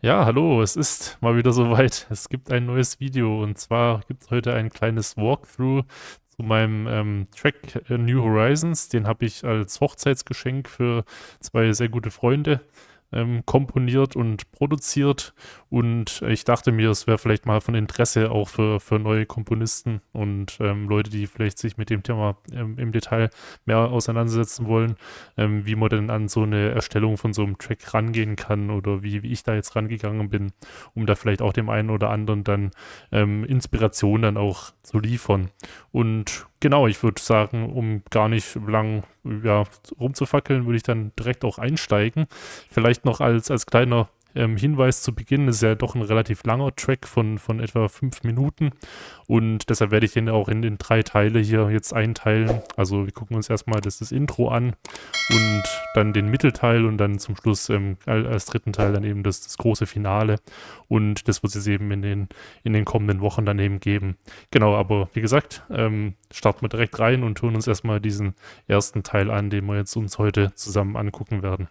Ja, hallo, es ist mal wieder soweit. Es gibt ein neues Video und zwar gibt es heute ein kleines Walkthrough zu meinem Track New Horizons. Den habe ich als Hochzeitsgeschenk für zwei sehr gute Freunde komponiert und produziert. Und ich dachte mir, es wäre vielleicht mal von Interesse auch für neue Komponisten und Leute, die vielleicht sich mit dem Thema im Detail mehr auseinandersetzen wollen, wie man denn an so eine Erstellung von so einem Track rangehen kann oder wie ich da jetzt rangegangen bin, um da vielleicht auch dem einen oder anderen dann Inspiration dann auch zu liefern. Und genau, ich würde sagen, um gar nicht lang ja, rumzufackeln, würde ich dann direkt auch einsteigen. Vielleicht noch als kleiner Hinweis zu Beginn, ist ja doch ein relativ langer Track von etwa 5 Minuten und deshalb werde ich den auch in den 3 Teile hier jetzt einteilen. Also wir gucken uns erstmal das Intro an und dann den Mittelteil und dann zum Schluss als dritten Teil dann eben das große Finale. Und das wird es eben in den kommenden Wochen dann eben geben. Genau, aber wie gesagt, starten wir direkt rein und tun uns erstmal diesen ersten Teil an, den wir jetzt uns heute zusammen angucken werden.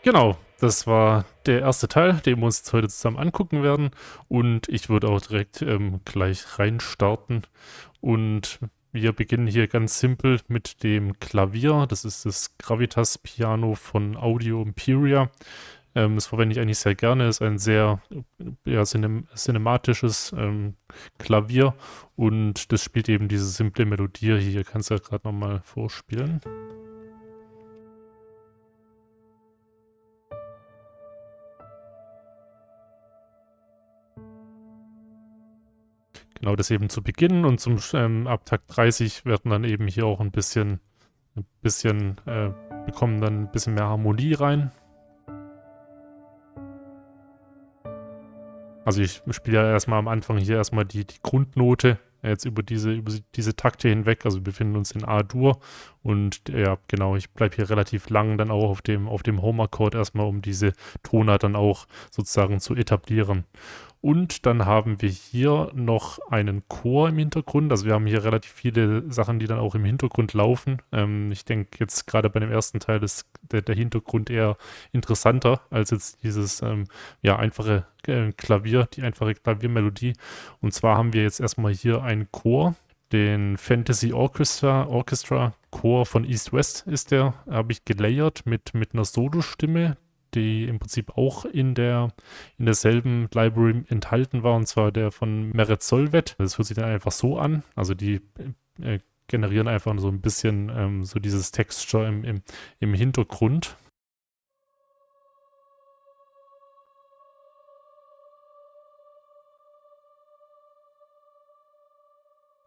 Genau, das war der erste Teil, den wir uns jetzt heute zusammen angucken werden. Und ich würde auch direkt gleich reinstarten. Und wir beginnen hier ganz simpel mit dem Klavier. Das ist das Gravitas Piano von Audio Imperia. Das verwende ich eigentlich sehr gerne. Ist ein sehr ja, cinematisches Klavier. Und das spielt eben diese simple Melodie. Hier kannst du ja gerade nochmal vorspielen. Genau, das eben zu Beginn und ab Takt 30 werden dann eben hier auch bekommen dann ein bisschen mehr Harmonie rein. Also ich spiele ja erstmal am Anfang hier erstmal die Grundnote jetzt über diese Takte hinweg. Also wir befinden uns in A-Dur und ja, genau, ich bleibe hier relativ lang dann auch auf dem Home-Akkord erstmal, um diese Tonart dann auch sozusagen zu etablieren. Und dann haben wir hier noch einen Chor im Hintergrund. Also wir haben hier relativ viele Sachen, die dann auch im Hintergrund laufen. Ich denke jetzt gerade bei dem ersten Teil ist der Hintergrund eher interessanter als jetzt dieses ja, einfache Klavier, die einfache Klaviermelodie. Und zwar haben wir jetzt erstmal hier einen Chor. Den Fantasy Orchestra Chor von East West ist der, habe ich gelayert mit einer Solostimme, die im Prinzip auch in derselben Library enthalten war, und zwar der von Meret Solvet. Das hört sich dann einfach so an. Also die generieren einfach so ein bisschen so dieses Texture im Hintergrund.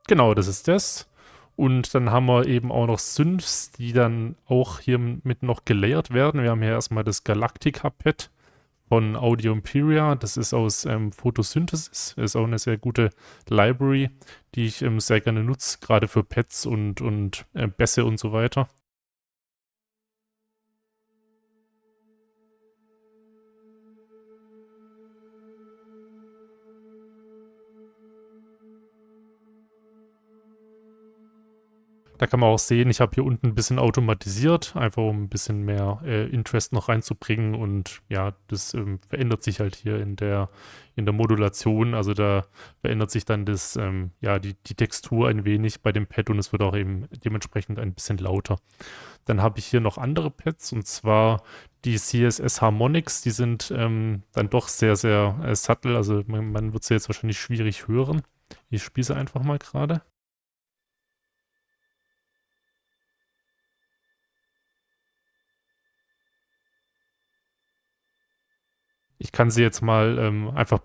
Genau, das ist das. Und dann haben wir eben auch noch Synths, die dann auch hier mit noch gelayert werden. Wir haben hier erstmal das Galactica-Pad von Audio Imperia. Das ist aus Photosynthesis. Ist auch eine sehr gute Library, die ich sehr gerne nutze, gerade für Pads und Bässe und so weiter. Da kann man auch sehen, ich habe hier unten ein bisschen automatisiert, einfach um ein bisschen mehr Interest noch reinzubringen. Und ja, das verändert sich halt hier in der Modulation. Also da verändert sich dann ja, die Textur ein wenig bei dem Pad und es wird auch eben dementsprechend ein bisschen lauter. Dann habe ich hier noch andere Pads und zwar die CSS Harmonics. Die sind dann doch sehr, sehr subtle. Also man wird sie jetzt wahrscheinlich schwierig hören. Ich spiele sie einfach mal gerade. Ich kann sie jetzt mal einfach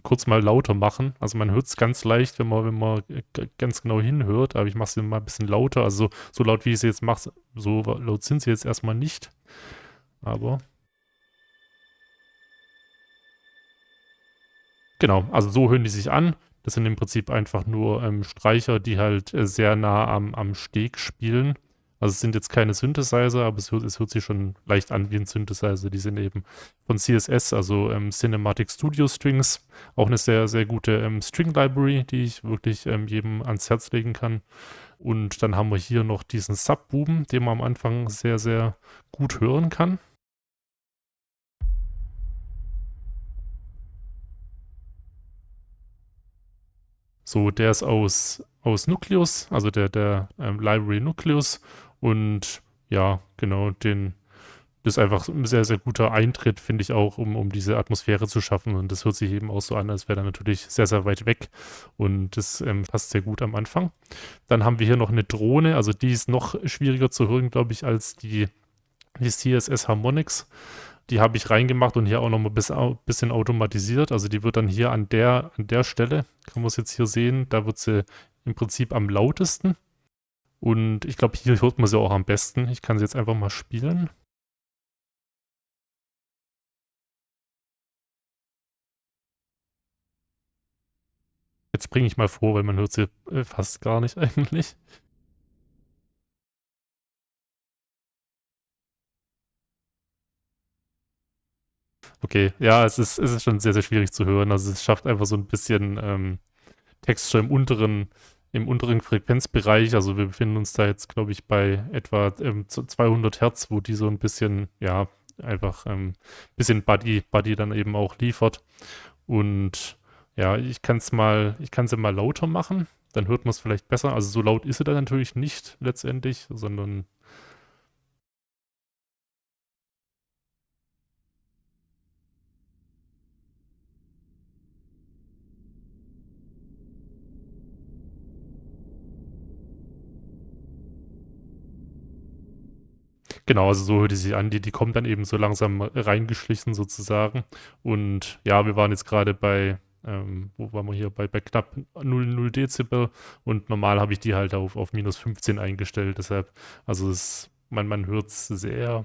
kurz mal lauter machen. Also man hört es ganz leicht, wenn man ganz genau hinhört, aber ich mache sie mal ein bisschen lauter. Also so laut, wie ich sie jetzt mache, so laut sind sie jetzt erstmal nicht. Aber genau, also so hören die sich an. Das sind im Prinzip einfach nur Streicher, die halt sehr nah am Steg spielen. Also es sind jetzt keine Synthesizer, aber es hört sich schon leicht an wie ein Synthesizer. Die sind eben von CSS, also Cinematic Studio Strings. Auch eine sehr, sehr gute String Library, die ich wirklich jedem ans Herz legen kann. Und dann haben wir hier noch diesen Subbuben, den man am Anfang sehr, sehr gut hören kann. So, der ist aus Nucleus, also der Library Nucleus. Und ja, genau, das ist einfach ein sehr, sehr guter Eintritt, finde ich auch, um diese Atmosphäre zu schaffen. Und das hört sich eben auch so an, als wäre er natürlich sehr, sehr weit weg. Und das passt sehr gut am Anfang. Dann haben wir hier noch eine Drohne, also die ist noch schwieriger zu hören, glaube ich, als die CSS Harmonics. Die habe ich reingemacht und hier auch noch mal ein bisschen automatisiert. Also die wird dann hier an der Stelle, kann man es jetzt hier sehen, da wird sie im Prinzip am lautesten. Und ich glaube, hier hört man sie auch am besten. Ich kann sie jetzt einfach mal spielen. Jetzt springe ich mal vor, weil man hört sie fast gar nicht eigentlich. Okay, ja, es ist schon sehr, sehr schwierig zu hören. Also es schafft einfach so ein bisschen Texture im unteren Frequenzbereich. Also wir befinden uns da jetzt, glaube ich, bei etwa 200 Hertz, wo die so ein bisschen, ja, einfach bisschen Buddy dann eben auch liefert. Und ja, ich kann sie mal lauter machen, dann hört man es vielleicht besser. Also so laut ist sie dann natürlich nicht letztendlich, sondern genau, also so hört die sich an. Die kommt dann eben so langsam reingeschlichen sozusagen. Und ja, wir waren jetzt gerade wo waren wir hier? Bei knapp 0 Dezibel und normal habe ich die halt auf minus 15 eingestellt. Deshalb, also man hört es sehr,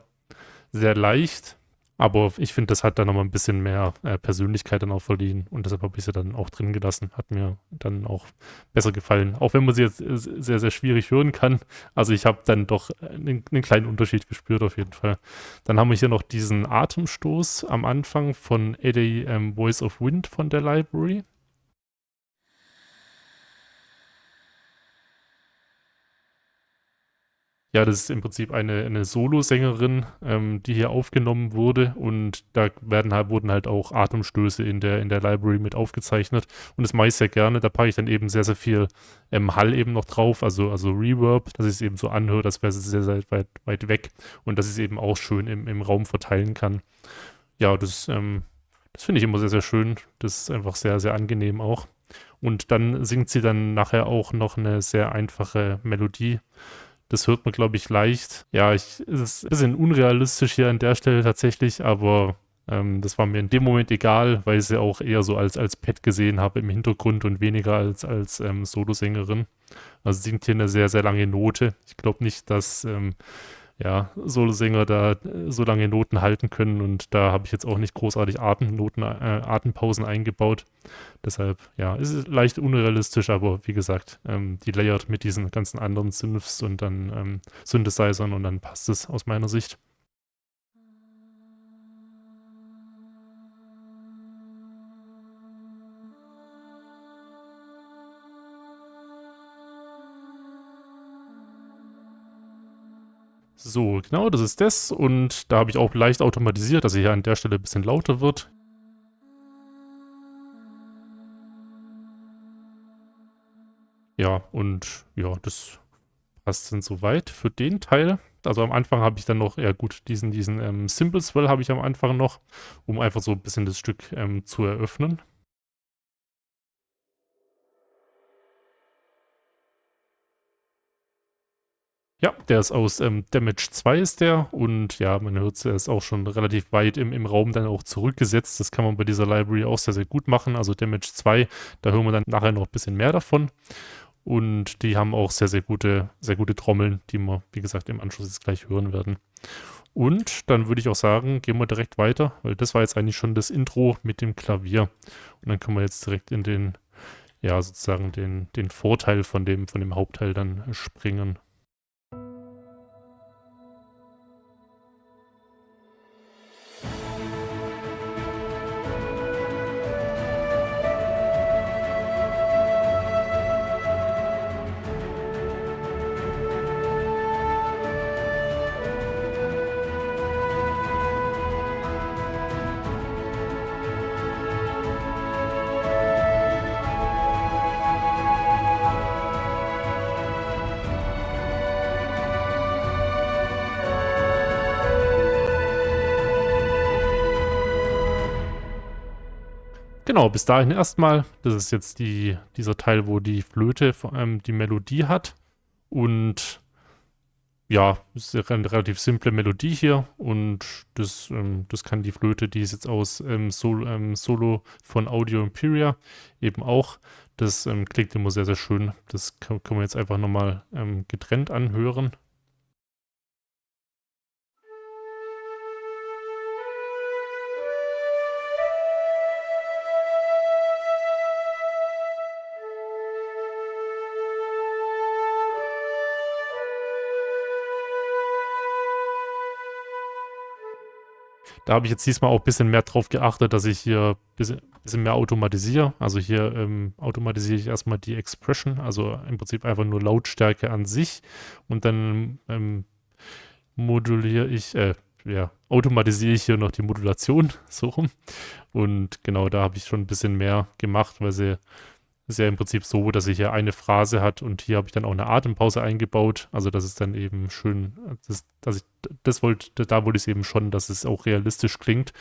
sehr leicht. Aber ich finde, das hat dann nochmal ein bisschen mehr Persönlichkeit dann auch verliehen. Und deshalb habe ich sie dann auch drin gelassen. Hat mir dann auch besser gefallen. Auch wenn man sie jetzt sehr, sehr schwierig hören kann. Also ich habe dann doch einen kleinen Unterschied gespürt auf jeden Fall. Dann haben wir hier noch diesen Atemstoß am Anfang von Eddie Voice of Wind von der Library. Ja, das ist im Prinzip eine Solosängerin, die hier aufgenommen wurde und da wurden halt auch Atemstöße in der Library mit aufgezeichnet und das mache ich sehr gerne. Da packe ich dann eben sehr, sehr viel Hall eben noch drauf, also Reverb, dass ich es eben so anhört, als wäre es sehr, sehr weit weg und dass ich es eben auch schön im Raum verteilen kann. Ja, das finde ich immer sehr, sehr schön. Das ist einfach sehr, sehr angenehm auch. Und dann singt sie dann nachher auch noch eine sehr einfache Melodie. Das hört man, glaube ich, leicht. Ja, es ist ein bisschen unrealistisch hier an der Stelle tatsächlich, aber Das war mir in dem Moment egal, weil ich sie auch eher so als Pet gesehen habe im Hintergrund und weniger als Solosängerin. Also singt hier eine sehr, sehr lange Note. Ich glaube nicht, dass ja, Solosänger da so lange Noten halten können und da habe ich jetzt auch nicht großartig Atempausen eingebaut. Deshalb, ja, ist es leicht unrealistisch, aber wie gesagt, die layert mit diesen ganzen anderen Synths und dann Synthesizern und dann passt es aus meiner Sicht. So, genau, das ist das und da habe ich auch leicht automatisiert, dass er hier an der Stelle ein bisschen lauter wird. Ja, und ja, das passt dann soweit für den Teil. Also am Anfang habe ich dann noch, ja gut, diesen Simple Swell habe ich am Anfang noch, um einfach so ein bisschen das Stück zu eröffnen. Ja, der ist aus Damage 2 ist der und ja, man hört es, er ist auch schon relativ weit im Raum dann auch zurückgesetzt. Das kann man bei dieser Library auch sehr, sehr gut machen. Also Damage 2, da hören wir dann nachher noch ein bisschen mehr davon. Und die haben auch sehr, sehr gute Trommeln, die wir, wie gesagt, im Anschluss jetzt gleich hören werden. Und dann würde ich auch sagen, gehen wir direkt weiter, weil das war jetzt eigentlich schon das Intro mit dem Klavier. Und dann können wir jetzt direkt in den, ja, sozusagen den Vorteil von dem Hauptteil dann springen. Genau, bis dahin erstmal. Das ist jetzt dieser Teil, wo die Flöte vor allem die Melodie hat. Und ja, ist eine relativ simple Melodie hier. Und das kann die Flöte, die ist jetzt aus Solo von Audio Imperia eben auch. Das klingt immer sehr, sehr schön. Das können wir jetzt einfach nochmal getrennt anhören. Da habe ich jetzt diesmal auch ein bisschen mehr drauf geachtet, dass ich hier ein bisschen mehr automatisiere. Also hier automatisiere ich erstmal die Expression, also im Prinzip einfach nur Lautstärke an sich und dann moduliere ich, ja, automatisiere ich hier noch die Modulation, so rum. Und genau da habe ich schon ein bisschen mehr gemacht, weil sie ist ja im Prinzip so, dass sie hier eine Phrase hat und hier habe ich dann auch eine Atempause eingebaut. Also das ist dann eben schön, da wollte ich es eben schon, dass es auch realistisch klingt.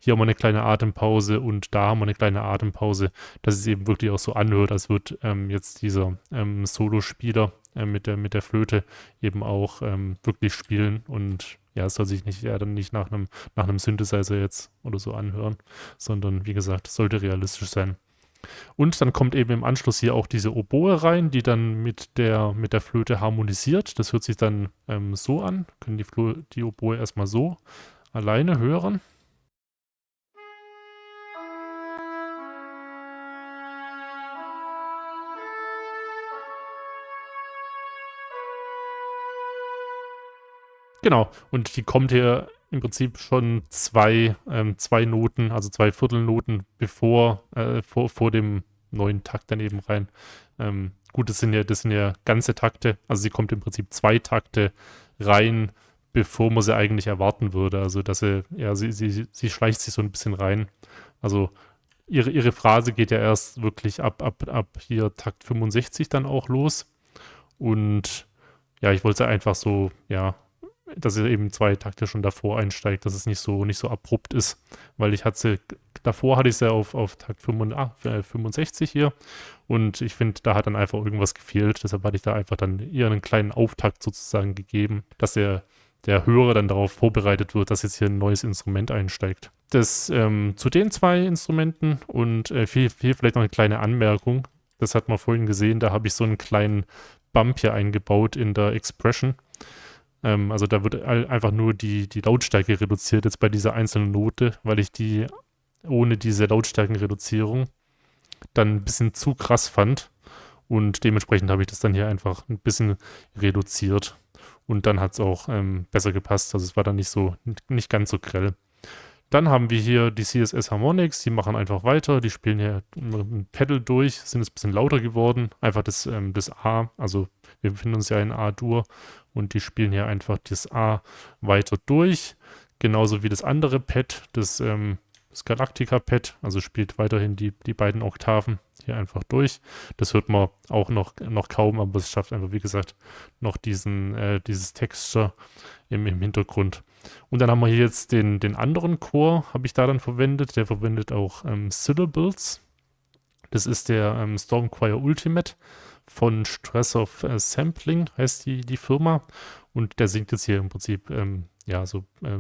Hier haben wir eine kleine Atempause und da haben wir eine kleine Atempause, dass es eben wirklich auch so anhört, als wird jetzt dieser Solospieler mit der Flöte eben auch wirklich spielen und ja, es soll sich nicht dann nicht nach einem Synthesizer jetzt oder so anhören, sondern wie gesagt, es sollte realistisch sein. Und dann kommt eben im Anschluss hier auch diese Oboe rein, die dann mit der Flöte harmonisiert. Das hört sich dann so an. Können die Oboe erstmal so alleine hören. Genau, und die kommt hier im Prinzip schon zwei Noten, also zwei Viertelnoten vor dem neuen Takt dann eben rein. Gut, das sind ja ganze Takte, also sie kommt im Prinzip zwei Takte rein, bevor man sie eigentlich erwarten würde. Also dass sie schleicht sich so ein bisschen rein. Also ihre Phrase geht ja erst wirklich ab hier Takt 65 dann auch los. Und ja, ich wollte einfach so, ja, dass er eben zwei Takte schon davor einsteigt, dass es nicht so abrupt ist, weil davor hatte ich sie auf Takt 65 hier und ich finde, da hat dann einfach irgendwas gefehlt, deshalb hatte ich da einfach dann eher einen kleinen Auftakt sozusagen gegeben, dass der Hörer dann darauf vorbereitet wird, dass jetzt hier ein neues Instrument einsteigt. Das zu den zwei Instrumenten und hier vielleicht noch eine kleine Anmerkung. Das hat man vorhin gesehen, da habe ich so einen kleinen Bump hier eingebaut in der Expression. Also da wird einfach nur die Lautstärke reduziert jetzt bei dieser einzelnen Note, weil ich die ohne diese Lautstärkenreduzierung dann ein bisschen zu krass fand. Und dementsprechend habe ich das dann hier einfach ein bisschen reduziert. Und dann hat es auch besser gepasst. Also es war dann nicht ganz so grell. Dann haben wir hier die CSS Harmonics, die machen einfach weiter, die spielen hier ein Pedal durch, sind jetzt ein bisschen lauter geworden, einfach das A, also wir befinden uns ja in A-Dur und die spielen hier einfach das A weiter durch, genauso wie das andere Pad, das Galactica-Pad, also spielt weiterhin die beiden Oktaven hier einfach durch. Das hört man auch noch kaum, aber es schafft einfach, wie gesagt, noch dieses Texture im Hintergrund. Und dann haben wir hier jetzt den anderen Chor, habe ich da dann verwendet. Der verwendet auch Syllables. Das ist der Stormchoir Ultimate von Stress of Sampling, heißt die Firma. Und der singt jetzt hier im Prinzip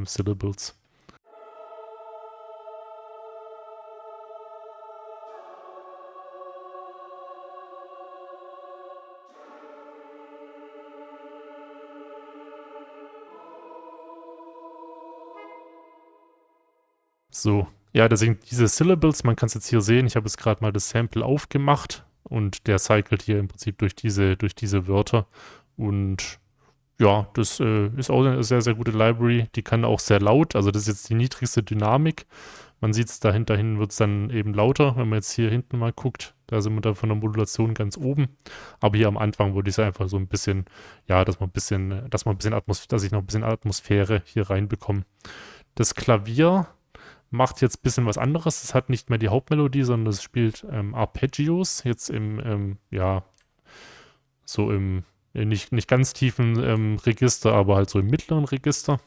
Syllables. So, ja, das sind diese Syllables, man kann es jetzt hier sehen, ich habe jetzt gerade mal das Sample aufgemacht und der cycelt hier im Prinzip durch diese Wörter und ja, das ist auch eine sehr, sehr gute Library, die kann auch sehr laut, also das ist jetzt die niedrigste Dynamik, man sieht es dahinten wird es dann eben lauter, wenn man jetzt hier hinten mal guckt, da sind wir dann von der Modulation ganz oben, aber hier am Anfang wollte ich es einfach so ein bisschen, ja, dass ich noch ein bisschen Atmosphäre hier reinbekomme. Das Klavier macht jetzt ein bisschen was anderes. Es hat nicht mehr die Hauptmelodie, sondern es spielt Arpeggios, jetzt nicht ganz tiefen Register, aber halt so im mittleren Register.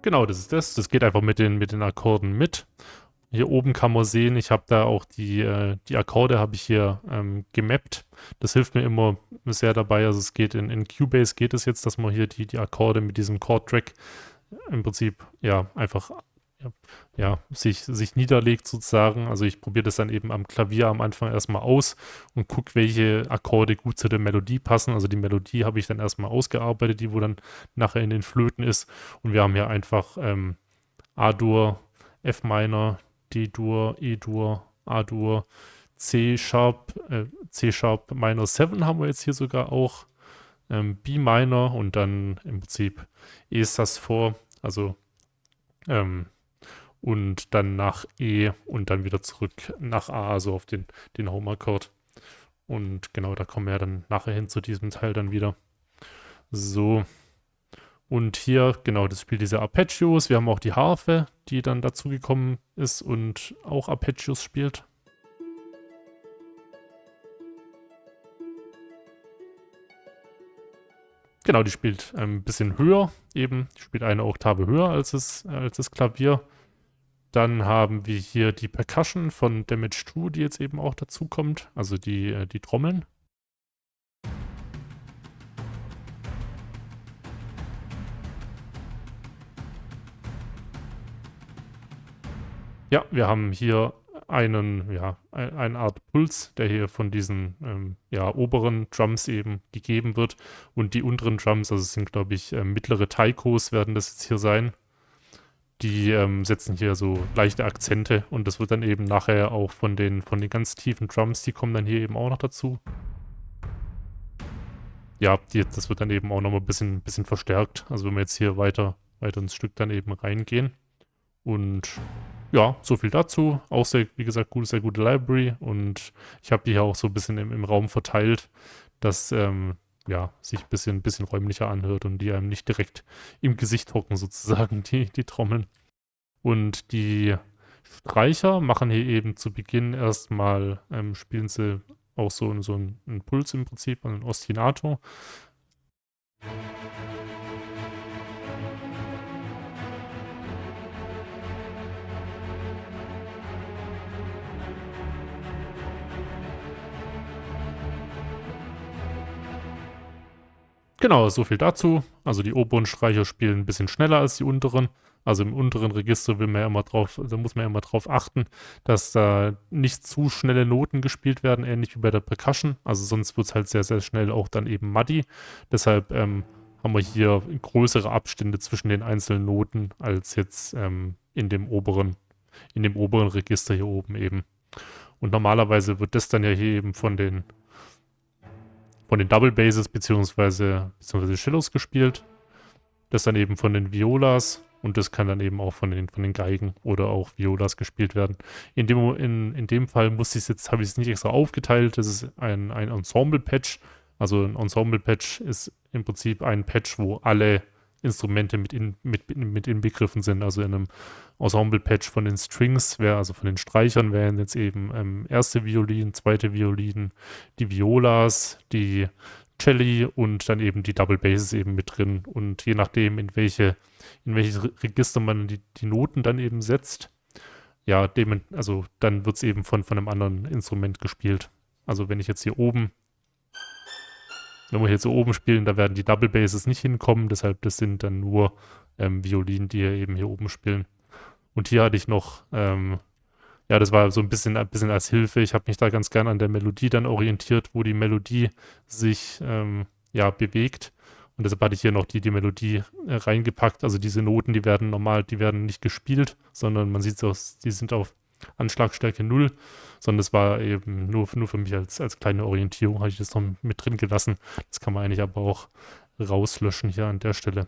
Genau, das ist das. Das geht einfach mit den Akkorden mit. Hier oben kann man sehen, ich habe da auch die Akkorde habe ich hier gemappt. Das hilft mir immer sehr dabei. Also es geht in Cubase geht es jetzt, dass man hier die Akkorde mit diesem Chord-Track im Prinzip einfach sich niederlegt sozusagen. Also ich probiere das dann eben am Klavier am Anfang erstmal aus und gucke, welche Akkorde gut zu der Melodie passen. Also die Melodie habe ich dann erstmal ausgearbeitet, die wo dann nachher in den Flöten ist. Und wir haben hier einfach A-Dur, F-Minor, D-Dur, E-Dur, A-Dur, C-Sharp Minor 7 haben wir jetzt hier sogar auch, B-Minor und dann im Prinzip E-Sus4, also und dann nach E und dann wieder zurück nach A, also auf den Home-Akkord. Und genau, da kommen wir ja dann nachher hin zu diesem Teil dann wieder. So. Und hier, genau, das spielt diese Arpeggios. Wir haben auch die Harfe, die dann dazugekommen ist und auch Arpeggios spielt. Genau, die spielt ein bisschen höher eben. Die spielt eine Oktave höher als das Klavier. Dann haben wir hier die Percussion von Damage 2, die jetzt eben auch dazukommt. Also die Trommeln. Ja, wir haben hier eine Art Puls, der hier von diesen oberen Drums eben gegeben wird. Und die unteren Drums, also es sind, glaube ich, mittlere Taikos werden das jetzt hier sein. Die setzen hier so leichte Akzente und das wird dann eben nachher auch von den ganz tiefen Drums, die kommen dann hier eben auch noch dazu. Ja, das wird dann eben auch nochmal ein bisschen verstärkt. Also wenn wir jetzt hier weiter ins Stück dann eben reingehen. Und ja, so viel dazu. Auch sehr, wie gesagt, sehr gute Library. Und ich habe die hier auch so ein bisschen im Raum verteilt, dass sich ein bisschen räumlicher anhört und die einem nicht direkt im Gesicht hocken, sozusagen, die Trommeln. Und die Streicher machen hier eben zu Beginn erstmal, spielen sie auch so einen Puls im Prinzip, einen Ostinato. Genau, so viel dazu. Also die oberen Streicher spielen ein bisschen schneller als die unteren. Also im unteren Register will man ja immer drauf, da muss man ja immer drauf achten, dass da nicht zu schnelle Noten gespielt werden, ähnlich wie bei der Percussion. Also sonst wird es halt sehr, sehr schnell auch dann eben muddy. Deshalb haben wir hier größere Abstände zwischen den einzelnen Noten als jetzt in dem oberen Register hier oben eben. Und normalerweise wird das dann ja hier eben von den Double Basses beziehungsweise Cellos gespielt. Das dann eben von den Violas und das kann dann eben auch von den Geigen oder auch Violas gespielt werden. In dem Fall habe ich es nicht extra aufgeteilt. Das ist ein Ensemble-Patch. Also ein Ensemble-Patch ist im Prinzip ein Patch, wo alle Instrumente mit inbegriffen sind. Also in einem Ensemble-Patch von den Strings, also von den Streichern wären jetzt eben erste Violin, zweite Violin, die Violas, die Celli und dann eben die Double Basses eben mit drin. Und je nachdem, in welches Register man die Noten dann eben setzt, ja, also dann wird es eben von einem anderen Instrument gespielt. Also wenn wir hier so oben spielen, da werden die Double Basses nicht hinkommen, deshalb das sind dann nur Violinen, die eben hier oben spielen. Und hier hatte ich noch, ja, das war so ein bisschen als Hilfe. Ich habe mich da ganz gern an der Melodie dann orientiert, wo die Melodie sich ja, bewegt. Und deshalb hatte ich hier noch die Melodie reingepackt. Also diese Noten, die werden nicht gespielt, sondern man sieht es, die sind auf Anschlagstärke 0, sondern das war eben nur für mich als kleine Orientierung, habe ich das noch mit drin gelassen. Das kann man eigentlich aber auch rauslöschen hier an der Stelle.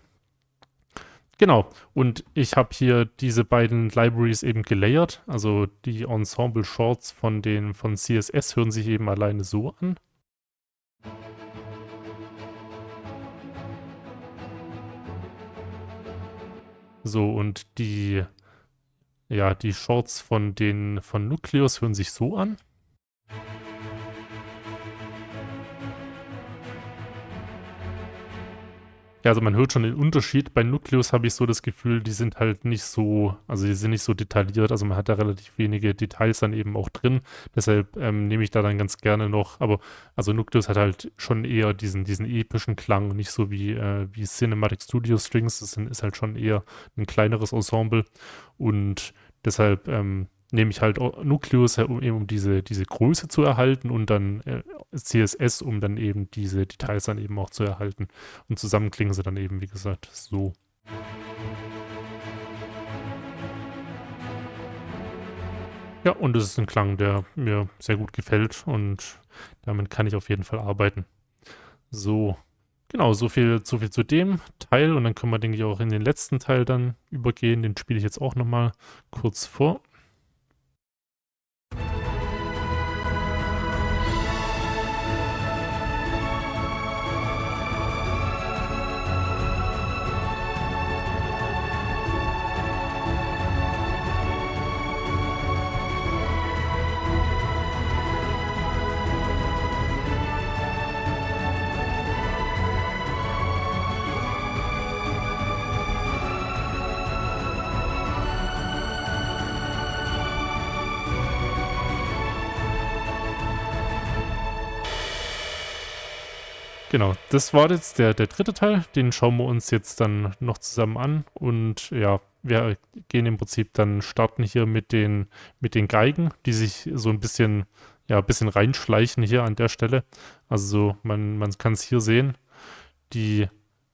Genau, und ich habe hier diese beiden Libraries eben gelayert. Also die Ensemble Shorts von CSS hören sich eben alleine so an. So, und die Shorts von Nucleus hören sich so an. Ja, also man hört schon den Unterschied. Bei Nucleus habe ich so das Gefühl, die sind halt nicht so, also die sind nicht so detailliert. Also man hat da relativ wenige Details dann eben auch drin. Deshalb nehme ich da dann ganz gerne noch. Aber also Nucleus hat halt schon eher diesen epischen Klang, nicht so wie Cinematic Studio Strings. Ist halt schon eher ein kleineres Ensemble. Und deshalb nehme ich halt Nucleus, um diese Größe zu erhalten und dann CSS, um dann eben diese Details dann eben auch zu erhalten. Und zusammen klingen sie dann eben, wie gesagt, so. Ja, und es ist ein Klang, der mir sehr gut gefällt und damit kann ich auf jeden Fall arbeiten. So, genau, so viel zu dem Teil und dann können wir, denke ich, auch in den letzten Teil dann übergehen. Den spiele ich jetzt auch nochmal kurz vor. Genau, das war jetzt der dritte Teil. Den schauen wir uns jetzt dann noch zusammen an. Und ja, wir gehen im Prinzip dann starten hier mit den Geigen, die sich so ein bisschen reinschleichen hier an der Stelle. Also man kann es hier sehen. Die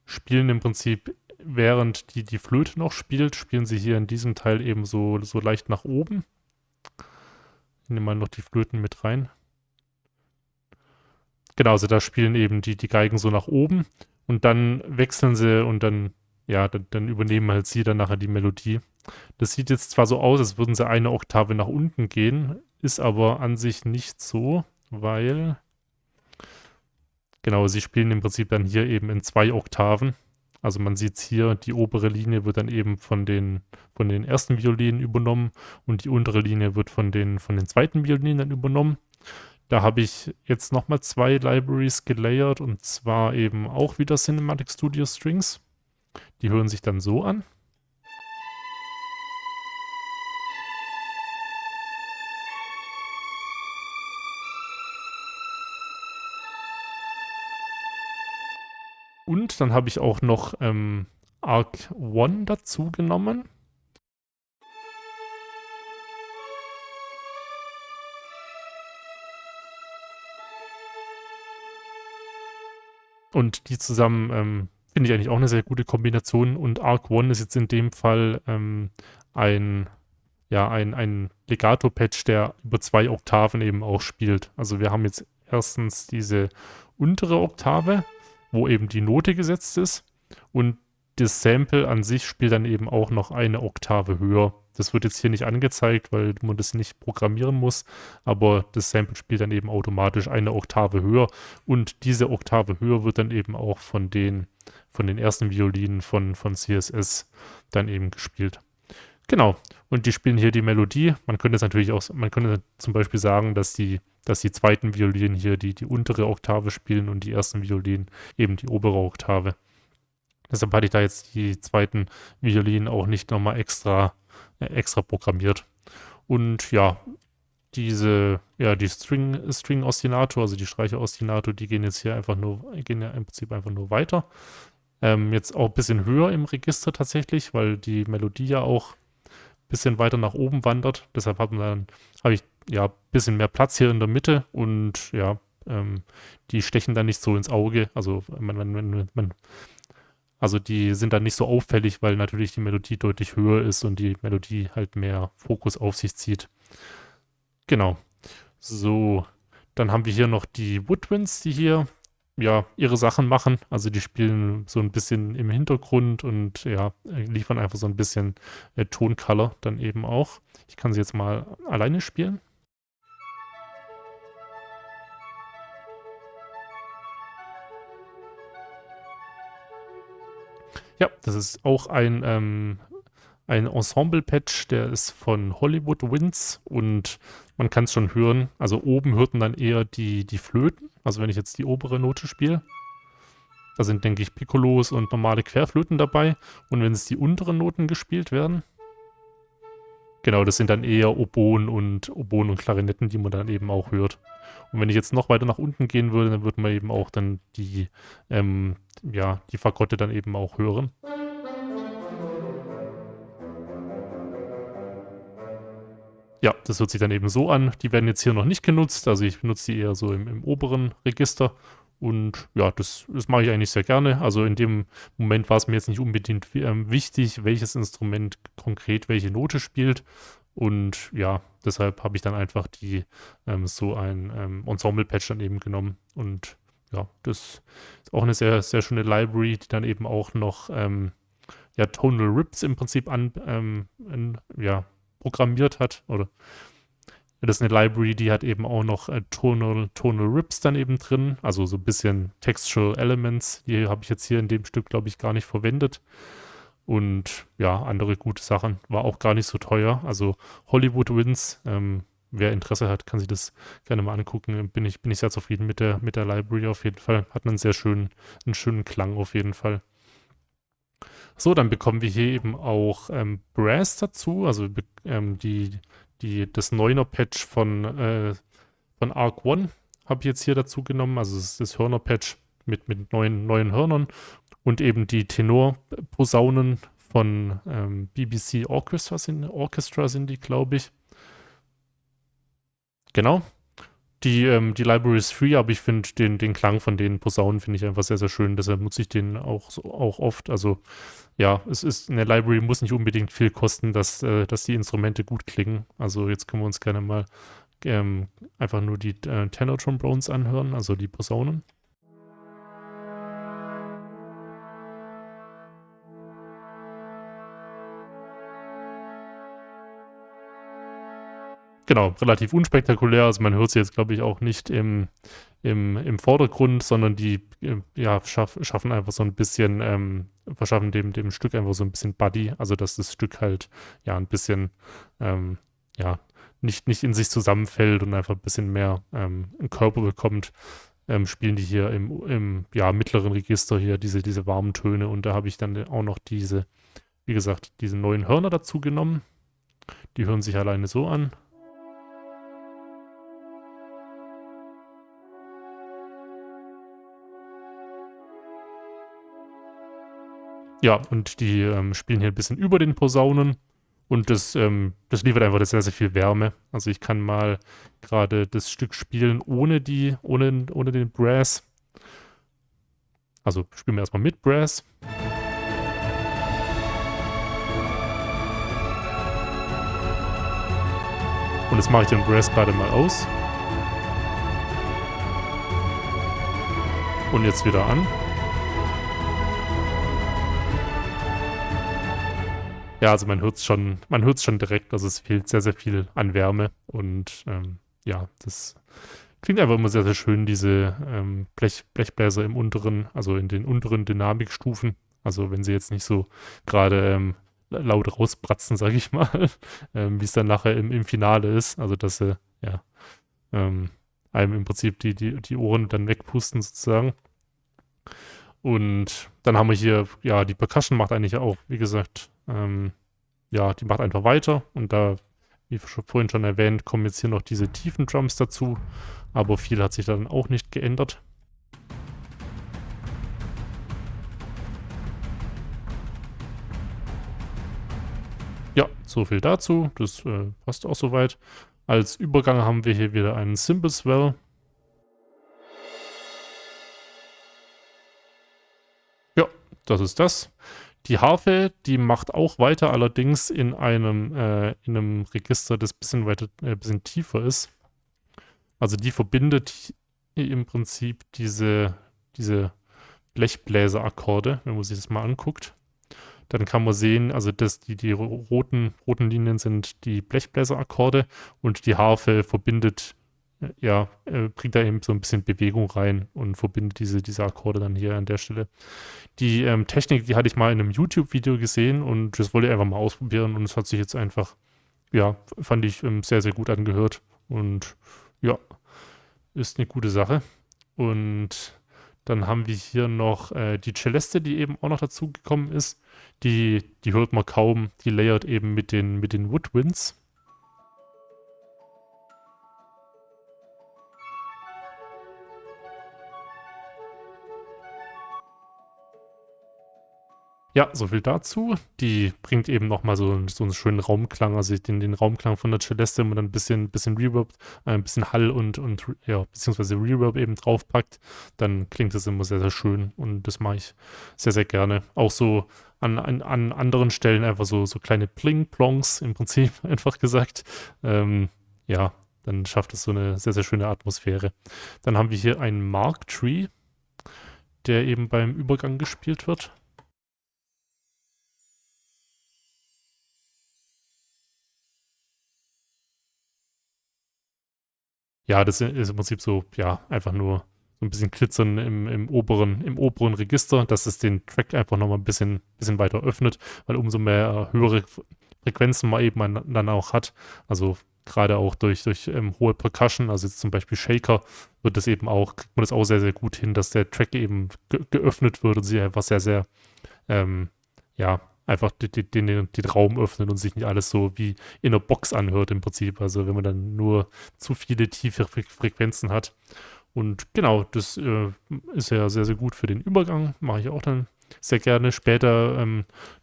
spielen im Prinzip, während die Flöte noch spielt, spielen sie hier in diesem Teil eben so leicht nach oben. Ich nehme mal noch die Flöten mit rein. Genau, also da spielen eben die Geigen so nach oben und dann wechseln sie und dann, ja, dann übernehmen halt sie dann nachher die Melodie. Das sieht jetzt zwar so aus, als würden sie eine Oktave nach unten gehen, ist aber an sich nicht so, weil, genau, sie spielen im Prinzip dann hier eben in 2 Oktaven. Also man sieht es hier, die obere Linie wird dann eben von den ersten Violinen übernommen und die untere Linie wird von den zweiten Violinen dann übernommen. Da habe ich jetzt nochmal 2 Libraries gelayert und zwar eben auch wieder Cinematic Studio Strings. Die hören sich dann so an. Und dann habe ich auch noch Arc One dazu genommen. Und die zusammen finde ich eigentlich auch eine sehr gute Kombination. Und Arc One ist jetzt in dem Fall ein Legato-Patch, der über 2 Oktaven eben auch spielt. Also wir haben jetzt erstens diese untere Oktave, wo eben die Note gesetzt ist, und das Sample an sich spielt dann eben auch noch eine Oktave höher. Das wird jetzt hier nicht angezeigt, weil man das nicht programmieren muss, aber das Sample spielt dann eben automatisch eine Oktave höher, und diese Oktave höher wird dann eben auch von den ersten Violinen von CSS dann eben gespielt. Genau. Und die spielen hier die Melodie. Man könnte es natürlich auch, man könnte zum Beispiel sagen, dass die zweiten Violinen hier die untere Oktave spielen und die ersten Violinen eben die obere Oktave. Deshalb hatte ich da jetzt die zweiten Violinen auch nicht nochmal extra programmiert. Und ja, die String-Ostinato, also die Streicher-Ostinato, die gehen jetzt hier gehen ja im Prinzip einfach nur weiter. Jetzt auch ein bisschen höher im Register tatsächlich, weil die Melodie ja auch bisschen weiter nach oben wandert. Deshalb habe ich ja ein bisschen mehr Platz hier in der Mitte, und ja, die stechen dann nicht so ins Auge. Also also die sind dann nicht so auffällig, weil natürlich die Melodie deutlich höher ist und die Melodie halt mehr Fokus auf sich zieht. Genau. So, dann haben wir hier noch die Woodwinds, die hier ja ihre Sachen machen. Also die spielen so ein bisschen im Hintergrund und ja, liefern einfach so ein bisschen Toncolor dann eben auch. Ich kann sie jetzt mal alleine spielen. Ja, das ist auch ein Ensemble-Patch, der ist von Hollywood Winds, und man kann es schon hören. Also oben hört man dann eher die Flöten. Also wenn ich jetzt die obere Note spiele, da sind, denke ich, Piccolos und normale Querflöten dabei. Und wenn es die unteren Noten gespielt werden, genau, das sind dann eher Oboen und Klarinetten, die man dann eben auch hört. Und wenn ich jetzt noch weiter nach unten gehen würde, dann würde man eben auch dann die Fagotte dann eben auch hören. Ja, das hört sich dann eben so an. Die werden jetzt hier noch nicht genutzt, also ich benutze die eher so im oberen Register. Und ja, das mache ich eigentlich sehr gerne. Also in dem Moment war es mir jetzt nicht unbedingt wichtig, welches Instrument konkret welche Note spielt. Und ja, deshalb habe ich dann einfach so ein Ensemble-Patch dann eben genommen. Und ja, das ist auch eine sehr, sehr schöne Library, die dann eben auch noch Tonal Rips im Prinzip programmiert hat. Oder das ist eine Library, die hat eben auch noch Tonal Rips dann eben drin, also so ein bisschen Textual Elements. Die habe ich jetzt hier in dem Stück, glaube ich, gar nicht verwendet. Und ja, andere gute Sachen. War auch gar nicht so teuer. Also Hollywood Winds, wer Interesse hat, kann sich das gerne mal angucken. Bin ich sehr zufrieden mit der Library auf jeden Fall. Hat einen schönen Klang auf jeden Fall. So, dann bekommen wir hier eben auch Brass dazu, also das 9er-Patch von Arc One habe ich jetzt hier dazu genommen, also das Hörner-Patch mit neuen Hörnern, und eben die Tenorposaunen von BBC Orchestra sind die, glaube ich. Genau. Die Library ist free, aber ich finde den Klang von den Posaunen finde ich einfach sehr, sehr schön. Deshalb nutze ich den auch oft. Also ja, eine Library muss nicht unbedingt viel kosten, dass die Instrumente gut klingen. Also jetzt können wir uns gerne mal einfach nur die Tenor Trombones anhören, also die Posaunen. Genau, relativ unspektakulär. Also man hört sie jetzt, glaube ich, auch nicht im Vordergrund, sondern die schaffen einfach so ein bisschen, verschaffen dem Stück einfach so ein bisschen Body, also dass das Stück halt ja ein bisschen nicht in sich zusammenfällt und einfach ein bisschen mehr einen Körper bekommt. Spielen die hier im mittleren Register hier diese warmen Töne, und da habe ich dann auch noch wie gesagt, diese neuen Hörner dazu genommen. Die hören sich alleine so an. Ja, und die spielen hier ein bisschen über den Posaunen. Und das liefert einfach sehr, sehr viel Wärme. Also ich kann mal gerade das Stück spielen ohne den Brass. Also spielen wir erstmal mit Brass. Und jetzt mache ich den Brass gerade mal aus. Und jetzt wieder an. Ja, also man hört es schon direkt, also es fehlt sehr, sehr viel an Wärme. Und ja, das klingt einfach immer sehr, sehr schön, diese Blechbläser im unteren, also in den unteren Dynamikstufen. Also wenn sie jetzt nicht so gerade laut rausbratzen, sage ich mal, wie es dann nachher im Finale ist. Also dass sie, ja, einem im Prinzip die Ohren dann wegpusten sozusagen. Und dann haben wir hier, ja, die Percussion macht eigentlich auch, wie gesagt, ja, die macht einfach weiter. Und da, wie vorhin schon erwähnt, kommen jetzt hier noch diese tiefen Drums dazu. Aber viel hat sich dann auch nicht geändert. Ja, so viel dazu. Das passt auch soweit. Als Übergang haben wir hier wieder einen Cymbal Swell. Ja, das ist das. Die Harfe, die macht auch weiter, allerdings in einem Register, das bisschen tiefer ist. Also die verbindet im Prinzip diese Blechbläserakkorde, wenn man sich das mal anguckt. Dann kann man sehen, also die roten Linien sind die Blechbläserakkorde und die Harfe verbindet, bringt da eben so ein bisschen Bewegung rein und verbindet diese Akkorde dann hier an der Stelle. Die Technik, die hatte ich mal in einem YouTube-Video gesehen und das wollte ich einfach mal ausprobieren und es hat sich jetzt einfach, ja, fand ich sehr, sehr gut angehört und ja, ist eine gute Sache. Und dann haben wir hier noch die Celeste, die eben auch noch dazugekommen ist. Die hört man kaum, die layert eben mit den Woodwinds. Ja, so viel dazu. Die bringt eben nochmal so einen schönen Raumklang, also den Raumklang von der Celeste, wenn man dann ein bisschen Reverb, ein bisschen Hall und ja, beziehungsweise Reverb eben draufpackt, dann klingt das immer sehr, sehr schön und das mache ich sehr, sehr gerne. Auch so an anderen Stellen einfach so kleine Pling-Plongs im Prinzip, einfach gesagt. Ja, dann schafft es so eine sehr, sehr schöne Atmosphäre. Dann haben wir hier einen Mark Tree, der eben beim Übergang gespielt wird. Ja, das ist im Prinzip so, ja, einfach nur so ein bisschen Klitzern im oberen Register, dass es den Track einfach nochmal ein bisschen weiter öffnet, weil umso mehr höhere Frequenzen man eben dann auch hat, also gerade auch durch hohe Percussion, also jetzt zum Beispiel Shaker, kriegt man das auch sehr, sehr gut hin, dass der Track eben geöffnet wird und sich einfach sehr, sehr, ja, einfach den Raum öffnet und sich nicht alles so wie in einer Box anhört im Prinzip. Also wenn man dann nur zu viele tiefe Frequenzen hat. Und genau, das ist ja sehr, sehr gut für den Übergang. Mache ich auch dann sehr gerne. Später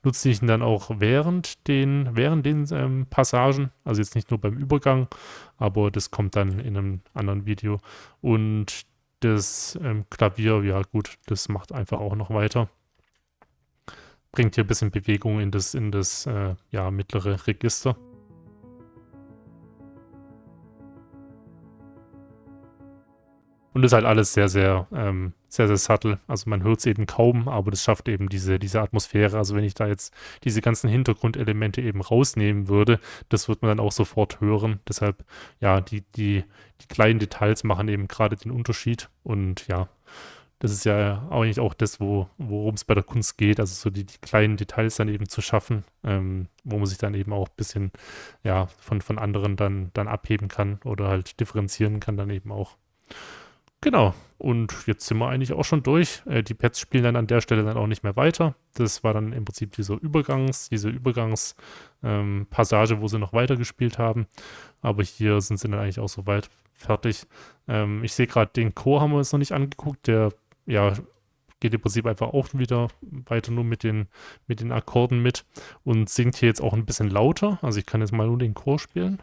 nutze ich ihn dann auch während den Passagen. Also jetzt nicht nur beim Übergang, aber das kommt dann in einem anderen Video. Und das Klavier, ja gut, das macht einfach auch noch weiter. Bringt hier ein bisschen Bewegung in das ja, mittlere Register. Und ist halt alles sehr, sehr, sehr, sehr subtle. Also man hört es eben kaum, aber das schafft eben diese Atmosphäre. Also wenn ich da jetzt diese ganzen Hintergrundelemente eben rausnehmen würde, das wird man dann auch sofort hören. Deshalb, ja, die kleinen Details machen eben gerade den Unterschied. Und ja, das ist ja eigentlich auch das, worum es bei der Kunst geht, also so die kleinen Details dann eben zu schaffen, wo man sich dann eben auch ein bisschen, ja, von anderen dann abheben kann oder halt differenzieren kann dann eben auch. Genau, und jetzt sind wir eigentlich auch schon durch. Die Pads spielen dann an der Stelle dann auch nicht mehr weiter. Das war dann im Prinzip diese Übergangspassage, wo sie noch weiter gespielt haben. Aber hier sind sie dann eigentlich auch soweit fertig. Ich sehe gerade, den Chor haben wir uns noch nicht angeguckt. Der, ja, geht im Prinzip einfach auch wieder weiter nur mit den Akkorden mit und singt hier jetzt auch ein bisschen lauter. Also ich kann jetzt mal nur den Chor spielen.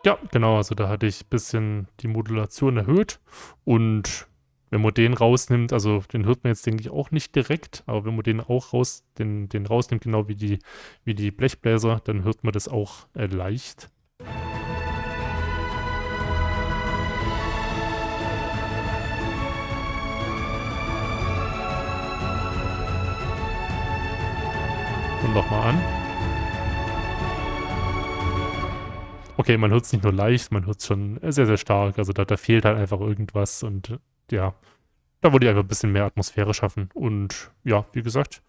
Ja, genau, also da hatte ich ein bisschen die Modulation erhöht und wenn man den rausnimmt, also den hört man jetzt, denke ich, auch nicht direkt, aber wenn man den auch den rausnimmt, genau wie die Blechbläser, dann hört man das auch leicht. Und nochmal an. Okay, man hört es nicht nur leicht, man hört es schon sehr, sehr stark. Also da fehlt halt einfach irgendwas und ja, da wollte ich einfach ein bisschen mehr Atmosphäre schaffen. Und ja, wie gesagt,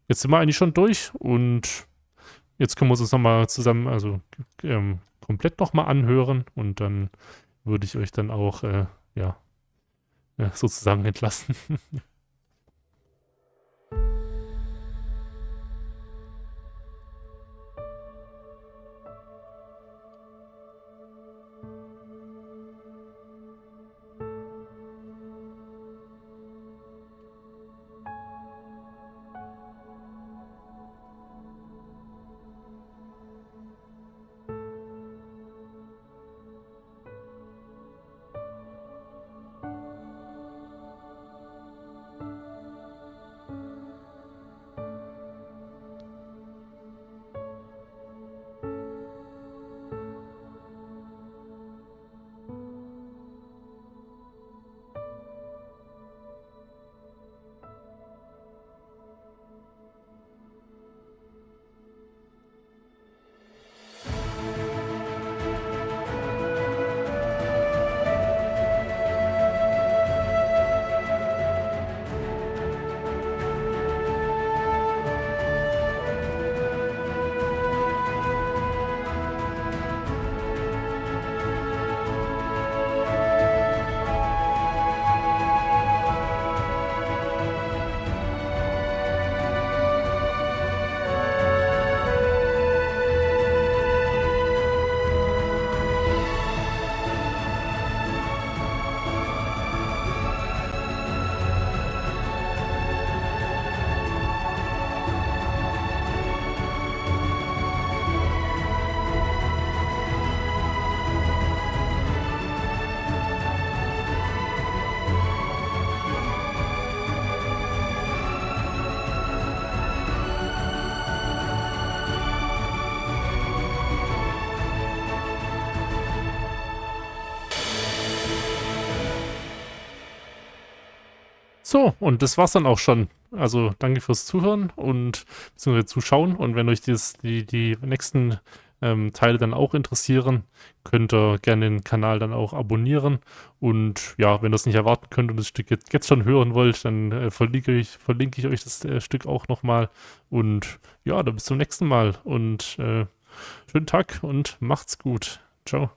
jetzt sind wir eigentlich schon durch und jetzt können wir uns das nochmal zusammen, also komplett nochmal anhören und dann würde ich euch dann auch, ja, sozusagen entlassen. So, und das war's dann auch schon. Also danke fürs Zuhören und beziehungsweise Zuschauen. Und wenn euch die nächsten Teile dann auch interessieren, könnt ihr gerne den Kanal dann auch abonnieren. Und ja, wenn ihr es nicht erwarten könnt und das Stück jetzt schon hören wollt, dann verlinke ich euch das Stück auch nochmal. Und ja, dann bis zum nächsten Mal. Und schönen Tag und macht's gut. Ciao.